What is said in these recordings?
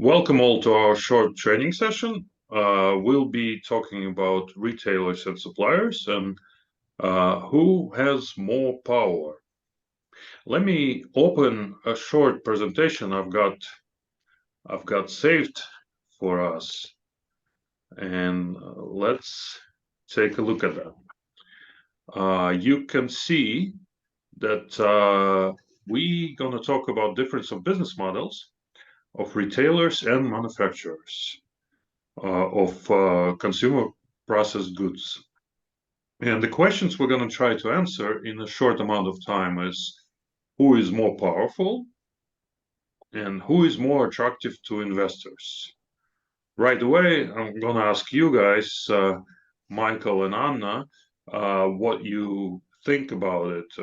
Welcome all to our short training session. We'll be talking about retailers and suppliers and who has more power. Let me open a short presentation I've got saved for us, and let's take a look at that. You can see that we're going to talk about difference of business models of retailers and manufacturers of consumer processed goods. And the questions we're going to try to answer in a short amount of time is who is more powerful and who is more attractive to investors. Right away, I'm going to ask you guys, Michael and Anna, what you think about it.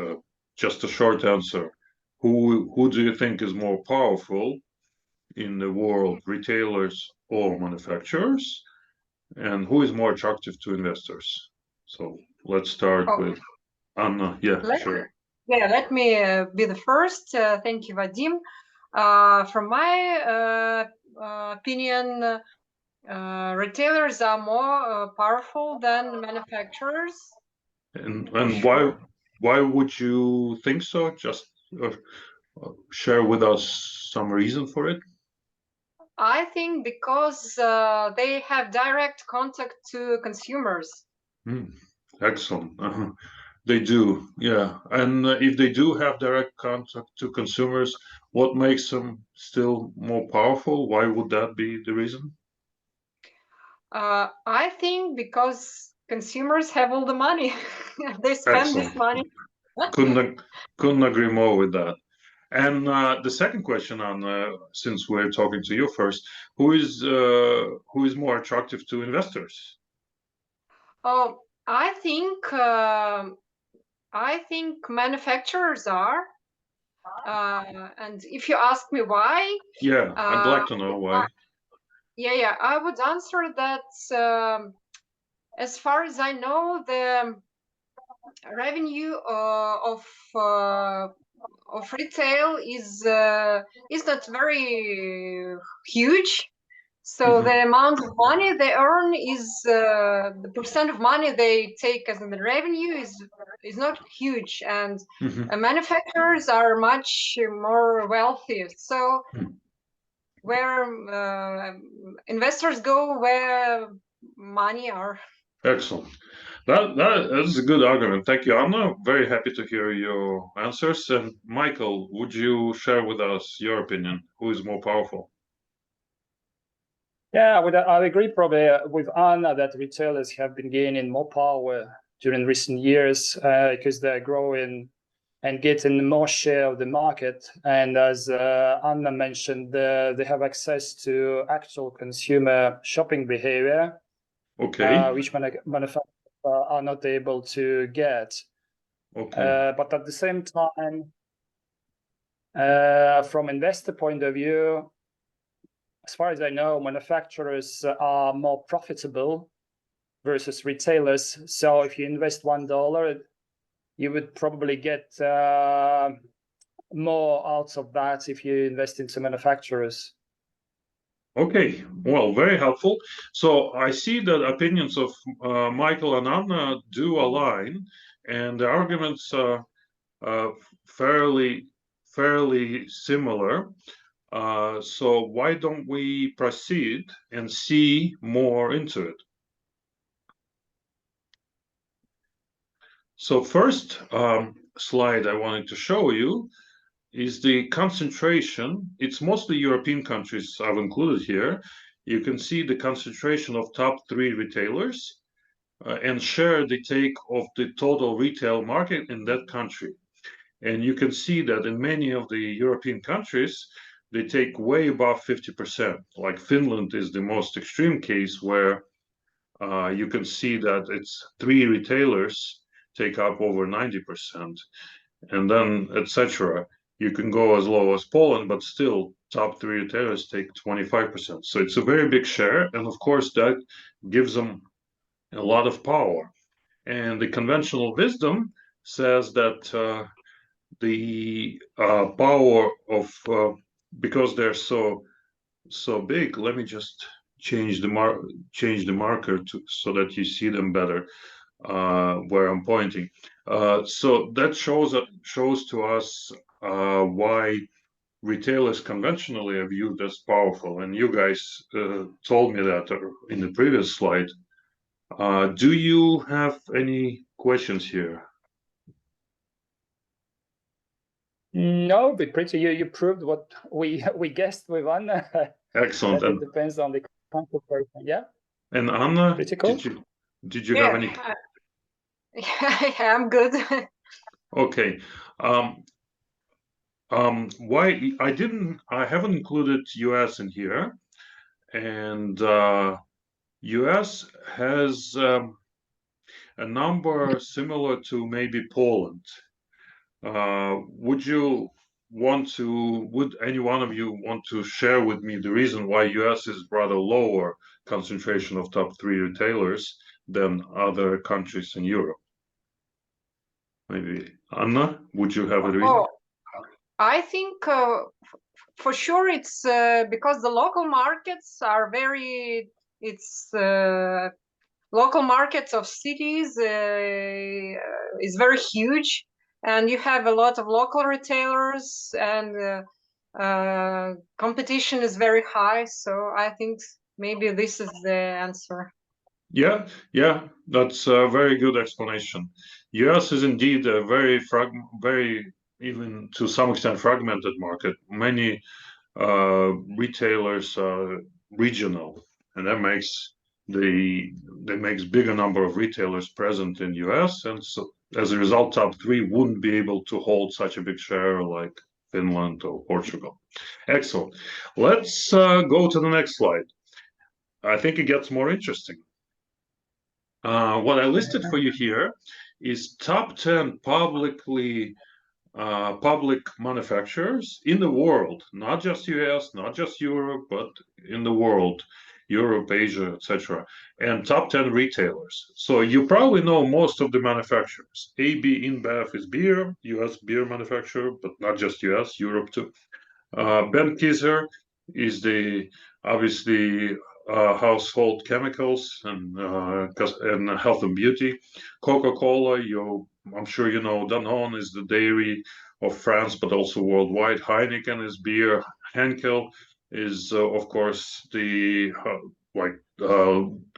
Just a short answer. Who do you think is more powerful in the world, retailers or manufacturers? And who is more attractive to investors? So let's start with Anna. Yeah, sure. Let me be the first. Thank you, Vadim. From my opinion, retailers are more powerful than manufacturers. And why would you think so? Just share with us some reason for it. I think because they have direct contact to consumers. Excellent. They do, yeah. And if they do have direct contact to consumers, what makes them still more powerful? Why would that be the reason? I think because consumers have all the money. They spend this money. Couldn't agree more with that. And the second question, Anna, since we're talking to you first, who is more attractive to investors? Oh, I think manufacturers are. And if you ask me why, yeah, I'd like to know why. I would answer that. As far as I know, the revenue of retail is not very huge. So the amount of money they earn is the percent of money they take as the revenue is not huge, and manufacturers are much more wealthy. So where investors go, where money are. Excellent. That's a good argument. Thank you, Anna. Very happy to hear your answers. And Michael, would you share with us your opinion? Who is more powerful? Yeah, I agree probably with Anna that retailers have been gaining more power during recent years because they're growing and getting more share of the market. And as Anna mentioned, they have access to actual consumer shopping behavior, which manufacturers are not able to get. But at the same time, from investor point of view, as far as I know, manufacturers are more profitable versus retailers. So if you invest $1, you would probably get more out of that if you invest into manufacturers. Okay, well, very helpful. So I see that opinions of Michael and Anna do align, and the arguments are fairly similar. So why don't we proceed and see more into it? So first slide I wanted to show you is the concentration. It's mostly European countries I've included here. You can see the concentration of top 3 retailers and share they take of the total retail market in that country. And you can see that in many of the European countries, they take way above 50%. Like Finland is the most extreme case where you can see that it's 3 retailers take up over 90%, and then etc. You can go as low as Poland, but still top 3 retailers take 25%. So it's a very big share, and of course that gives them a lot of power. And the conventional wisdom says that the power of because they're so so big. Let me just change the marker so that you see them better where I'm pointing. So that shows to us why retailers conventionally are viewed as powerful, and you guys told me that in the previous slide. Do you have any questions here? No, but pretty you proved what we guessed with Anna. Excellent. That it depends on the kind of person. Yeah. And Anna, Pretty cool. did you have any? Yeah, I'm good. Okay. Why I haven't included US in here, and US has a number similar to maybe Poland. Would any one of you want to share with me the reason why US is rather lower concentration of top 3 retailers than other countries in Europe? Maybe Anna, would you have a reason? Oh, I think for sure it's because the local markets are local markets of cities is very huge, and you have a lot of local retailers, and competition is very high. So I think maybe this is the answer. Yeah, that's a very good explanation. US is indeed a very even to some extent fragmented market. Many retailers are regional, and that makes bigger number of retailers present in US, and so as a result, top 3 wouldn't be able to hold such a big share like Finland or Portugal. Excellent. Let's go to the next slide. I think it gets more interesting. What I listed for you here is top 10 public manufacturers in the world, not just US, not just Europe, but in the world, Europe, Asia, etc., and top 10 retailers. So you probably know most of the manufacturers. AB InBev is beer, US beer manufacturer, but not just US, Europe too. Ben Kizer is the obviously household chemicals and health and beauty. Coca-Cola, I'm sure you know Danone is the dairy of France, but also worldwide. Heineken is beer. Henkel is, of course, the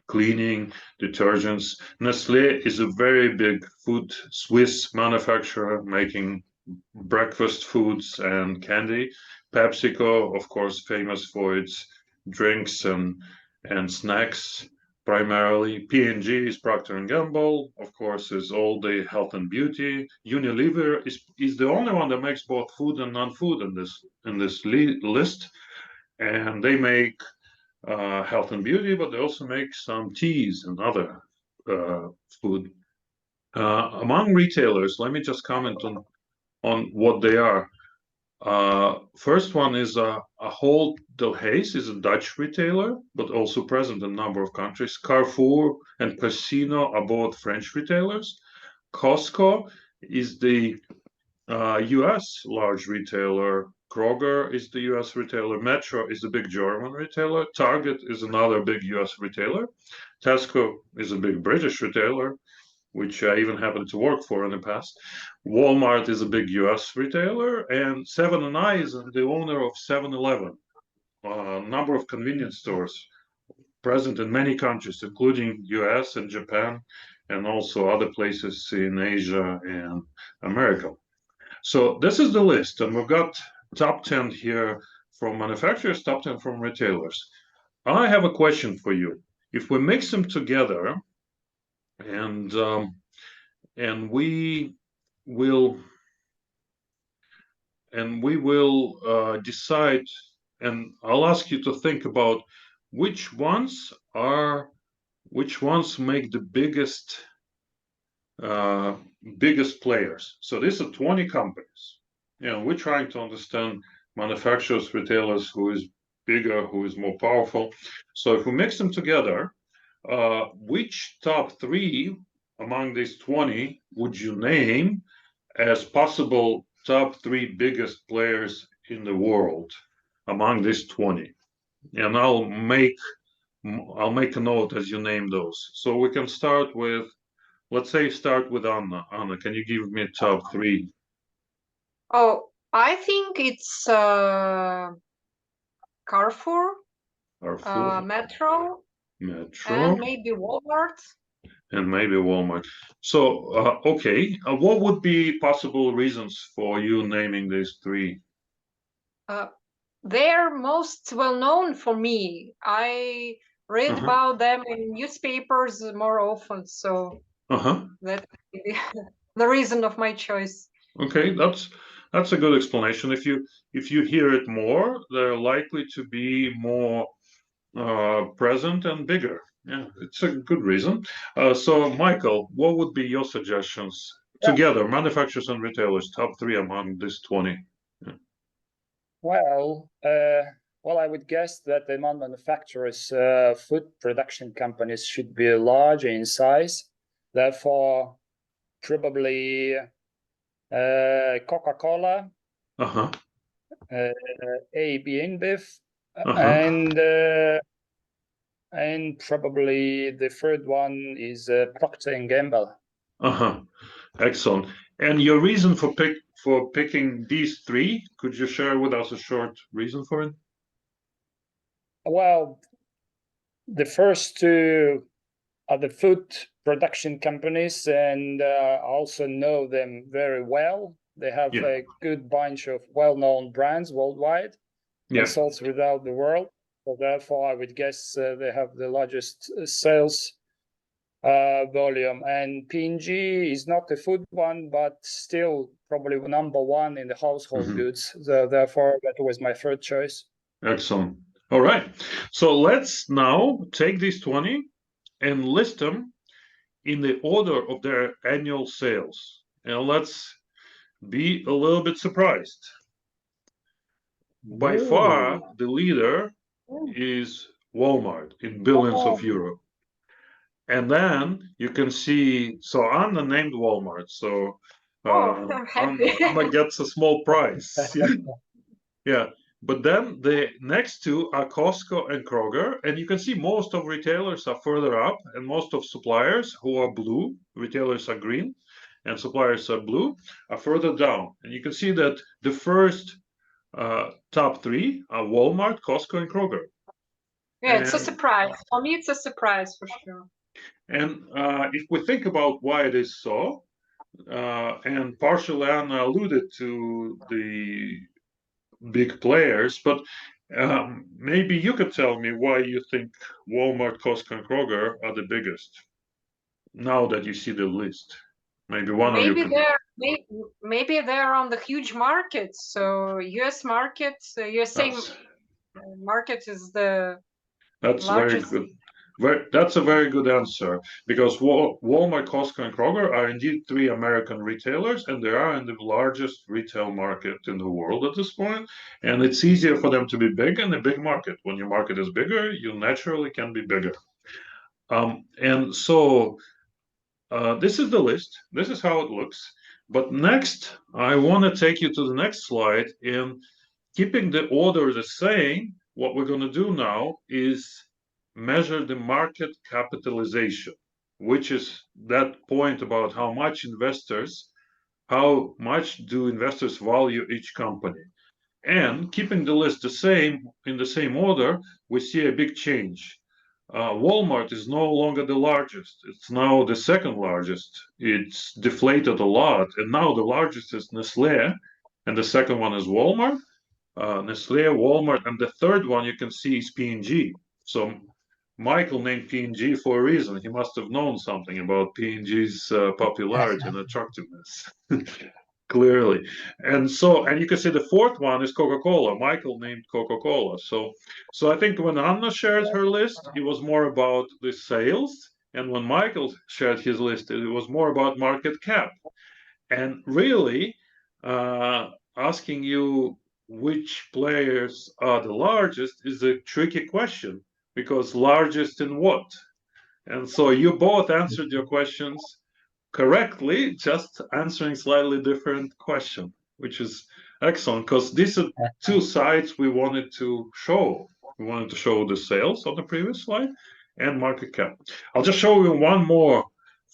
cleaning detergents. Nestle is a very big food Swiss manufacturer making breakfast foods and candy. PepsiCo, of course, famous for its drinks and snacks primarily. P&G is Procter & Gamble, of course, is all the health and beauty. Unilever is the only one that makes both food and non-food in this list, and they make health and beauty, but they also make some teas and other food. Among retailers, let me just comment on what they are. First one is Ahold Delhaize is a Dutch retailer, but also present in a number of countries. Carrefour and Casino are both French retailers. Costco is the US large retailer. Kroger is the US retailer. Metro is a big German retailer. Target is another big US retailer. Tesco is a big British retailer, which I even happened to work for in the past. Walmart is a big US retailer, and Seven & I is the owner of 7-Eleven, a number of convenience stores present in many countries, including US and Japan, and also other places in Asia and America. So this is the list, and we've got top 10 here from manufacturers, top 10 from retailers. I have a question for you. If we mix them together, and we will decide, and I'll ask you to think about which ones make the biggest players. So these are 20 companies. We're trying to understand manufacturers, retailers, who is bigger, who is more powerful. So if we mix them together, which top 3 among these 20 would you name as possible top 3 biggest players in the world among these 20? and I'll make a note as you name those. So we can start with, let's say, start with Anna. Anna, can you give me top three? Oh, I think it's Carrefour, Carrefour, Metro, Metro, and maybe Walmart. and maybe Walmart. So, okay, what would be possible reasons for you naming these three? They're most well known for me. I read about them in newspapers more often, so that's the reason of my choice. Okay, that's a good explanation. If you hear it more, they're likely to be more present and bigger. Yeah, it's a good reason. So, Michael, what would be your suggestions together, manufacturers and retailers, top three among this 20? Yeah. Well, I would guess that among manufacturers, food production companies should be larger in size. Therefore, probably Coca-Cola, AB InBev, and probably the third one is Procter and Gamble. Excellent. And your reason for picking these three, could you share with us a short reason for it? Well, the first two are the food production companies, and I also know them very well. They have a good bunch of well-known brands worldwide and sold throughout the world. So therefore, I would guess they have the largest sales volume. And P&G is not a food one, but still probably number one in the household goods. So therefore, that was my third choice. Excellent. All right. So let's now take these 20 and list them in the order of their annual sales. And let's be a little bit surprised. By far, the leader is Walmart in billions of euro. And then you can see, so Anna named Walmart. So Anna gets a small prize. Yeah. But then the next two are Costco and Kroger. And you can see most of retailers are further up, and most of suppliers who are blue, retailers are green, and suppliers are blue, are further down. And you can see that the first top three are Walmart, Costco, and Kroger. Yeah, it's a surprise. For me, it's a surprise for sure. And if we think about why it is so, and partially Anna alluded to the big players, but maybe you could tell me why you think Walmart, Costco, and Kroger are the biggest. Now that you see the list, maybe one of you can. Maybe they're on the huge markets. So U.S. market, USA market is the largest. Very good. That's a very good answer, because Walmart, Costco, and Kroger are indeed three American retailers, and they are in the largest retail market in the world at this point. And it's easier for them to be big in a big market. When your market is bigger, you naturally can be bigger. And so this is the list. This is how it looks. But next, I want to take you to the next slide. In keeping the order the same, what we're going to do now is measure the market capitalization, which is that point about how much do investors value each company. And keeping the list the same in the same order, we see a big change. Walmart is no longer the largest. It's now the second largest. It's deflated a lot. And now the largest is Nestlé, and the second one is Walmart. Nestlé, Walmart, and the third one you can see is P&G. So Michael named P&G for a reason. He must have known something about P&G's popularity and attractiveness. Clearly. And you can see the fourth one is Coca-Cola. Michael named Coca-Cola. So I think when Anna shared her list, it was more about the sales. And when Michael shared his list, it was more about market cap. And really, asking you which players are the largest is a tricky question, because largest in what? And so you both answered your questions correctly, just answering slightly different question, which is excellent, because these are two sides we wanted to show. We wanted to show the sales on the previous slide and market cap. I'll just show you one more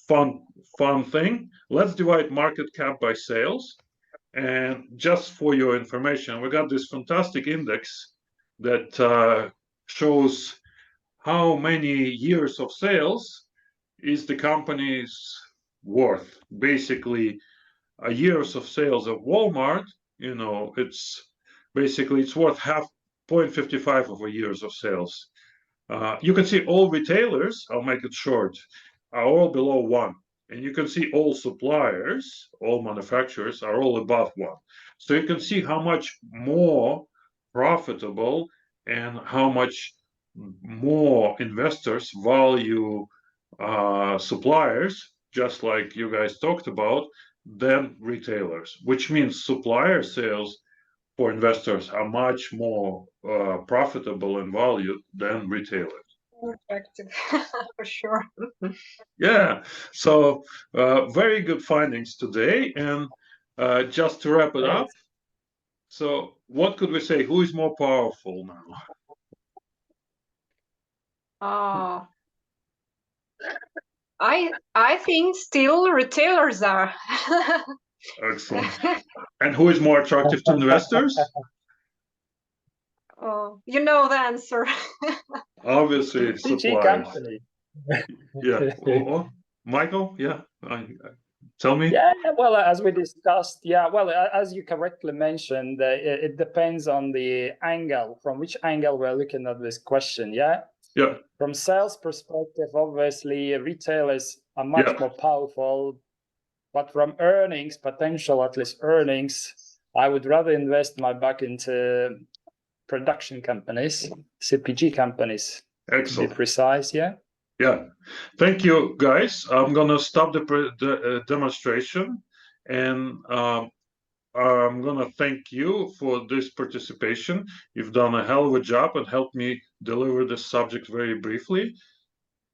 fun thing. Let's divide market cap by sales. And just for your information, we got this fantastic index that shows how many years of sales is the company's worth. Basically, a years of sales of Walmart, it's worth 0.55 of a years of sales. You can see all retailers, I'll make it short, are all below 1. And you can see all suppliers, all manufacturers are all above 1. So you can see how much more profitable and how much more investors value suppliers, just like you guys talked about, than retailers, which means supplier sales for investors are much more profitable and valued than retailers. Effective, for sure. Yeah, so very good findings today. And just to wrap it up, so what could we say? Who is more powerful now? I think still retailers are. Excellent. And who is more attractive to investors? Oh, you know the answer. Obviously, suppliers. Yeah. Michael, yeah, tell me. Yeah, well, as we discussed, as you correctly mentioned, it depends on the angle, from which angle we're looking at this question, yeah? Yeah. From sales perspective, obviously, retailers are much more powerful, but from earnings, potential at least earnings, I would rather invest my buck into production companies, CPG companies, Excellent. to be precise, yeah? Yeah, thank you, guys. I'm gonna stop the demonstration, and I'm gonna thank you for this participation. You've done a hell of a job and helped me deliver this subject very briefly.